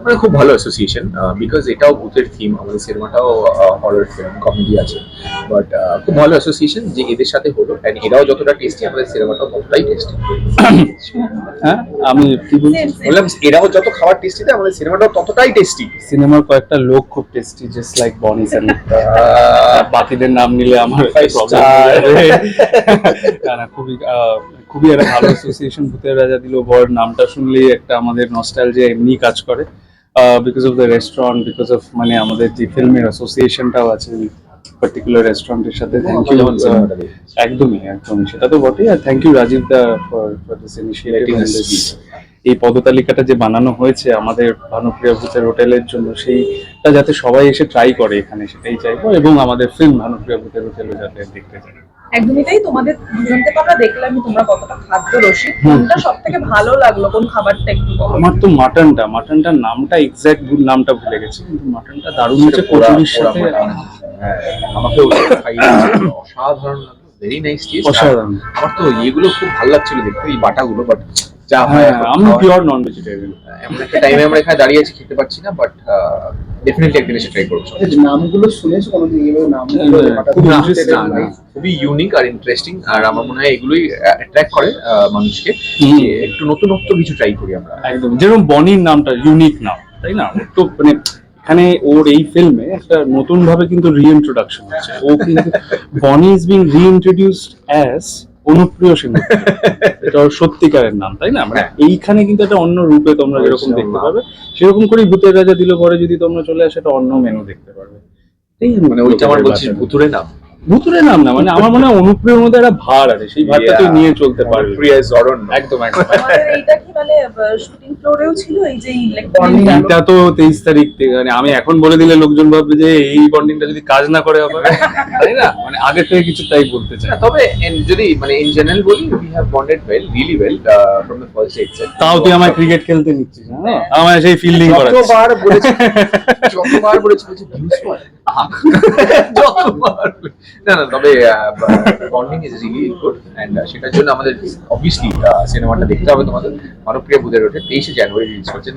মানে খুব ভালো অ্যাসোসিয়েশন, বিকজ এটাও ভূতের থিম, আমাদের সিনেমাটাও হরর ফিল্ম কমেডি আছে, বাট খুব ভালো অ্যাসোসিয়েশন যে এদের সাথে হলো, অ্যান্ড এরাও যতটা টেস্টি আমাদের সিনেমাটাও ততটাই টেস্টি। হ্যাঁ, আমি কি বলছি, বললাম এরাও যত খাবার টেস্টি দেয় আমাদের সিনেমাটাও ততটাই টেস্টি। সিনেমার কয়েকটা লোক খুব টেস্টি, জাস্ট লাইক বনি স্যার। বাকিদের নাম নিলে আমার খুবই একটা ভালো অ্যাসোসিয়েশন। ভূতের রাজা দিল বর নামটা শুনলেই একটা আমাদের নস্টালজিয়া এমনি কাজ করে, because of the restaurant, because of মানে আমাদের যে ফিল্মের অ্যাসোসিয়েশনটাও আছে পার্টিকুলার রেস্টুরেন্টের সাথে। Thank you. একদমই সেটা তো বটেই। আর thank you Rajeev da for this initiative. এই পদতালিকাটা যে বানানো হয়েছে আমাদের ভানুপ্রিয়া ভূতের হোটেলের জন্য, সেইটা যাতে সবাই এসে ট্রাই করে এখানে, সেটাই চাইবো। এবং আমাদের ফিল্ম ভানুপ্রিয়া ভূতের হোটেলও যাতে দেখতে চাই। একদমই তাই। তোমাদের দুজনকে তো আমরা দেখলামই, তোমরা কতটা খাদ্য রসিক। কোনটা সব থেকে ভালো লাগলো, কোন খাবারটা একটু বলো। আমার তো মাটনটার নামটা এক্সাক্ট নামটা ভুলে গেছি, কিন্তু মাটনটা দারুণ হচ্ছে কচুরির সাথে। আমাকে অসাধারণ লাগলো, ভেরি নাইস টেস্ট। অসাধারণ। আমার তো এগুলো খুব ভালো লাগছিল দেখতে, এই বাটাগুলো, বাট যা হ্যাঁ, আমি পিওর নন ভেজিটেরিয়ান। এমন একটা টাইমে আমরা এখানে দাঁড়িয়ে আছি, খেতে পাচ্ছি না, বাট ডেফিনেটলি একদিন এসে ট্রাই করবো। নামগুলো শুনেছো কোনোদিন? এইভাবে নামগুলো খুবই ইউনিক আর ইন্টারেস্টিং, আর আমার মনে হয় এগুলোই অ্যাট্রাক্ট করে মানুষকে, যে একটু নতুনত্ব কিছু ট্রাই করি আমরা। একদম, যেরকম বনির নামটা ইউনিক নাম, তাই না? তো মানে এখানে ওর এই ফিল্মে একটা নতুন ভাবে কিন্তু রিইন্ট্রোডাকশন হচ্ছে। ও কিন্তু বনি ইজ বিং রিইন্ট্রোডিউসড অ্যাজ অনুপ্রিয় সেনগুপ্ত। এটা ওর সত্যিকারের নাম, তাই না? মানে এইখানে কিন্তু একটা অন্য রূপে তোমরা যেরকম দেখতে পাবে, সেরকম করেই ভূতের রাজা দিল পরে যদি তোমরা চলে আসে, একটা অন্য মেনু দেখতে পারবে। মানে ওইটা আমার বলছিস ভুতুরে নাম, ভুতুরে নাম না, মানে আমার মনে হয় অনুপ্রিয়র মধ্যে একটা ভার আছে, সেই ভারটা তুই নিয়ে চলতে পারবি। প্রিয়া জরন একদম। আমাদের এইটা কি মানে শুটিং ফ্লোরেও ছিল এই যে এটা তো 23 তারিখ থেকে, মানে আমি এখন বলে দিলে লোকজন ভাববে যে এই বন্ডিংটা যদি কাজ না করে হবে, তাই না? মানে আগে থেকে কিছু তাই বলতে চাই। তবে যদি মানে ইন জেনারেল বলি, we have bonded well, really well from the first day itself. তাও তুই আমায় ক্রিকেট খেলতে নিচ্ছিস, হ্যাঁ? আমায় সেই ফিল্ডিং করাচ্ছিস। যতবার বলেছি ভিউজ পায় যতবার। না, তবে bonding is really good, and সেটার জন্য আমাদের অবভিয়াসলি সিনেমাটা দেখতে হবে তোমাদের। ভানুপ্রিয়া ভূতের হোটেল 23শে জানুয়ারি রিলিজ হচ্ছে।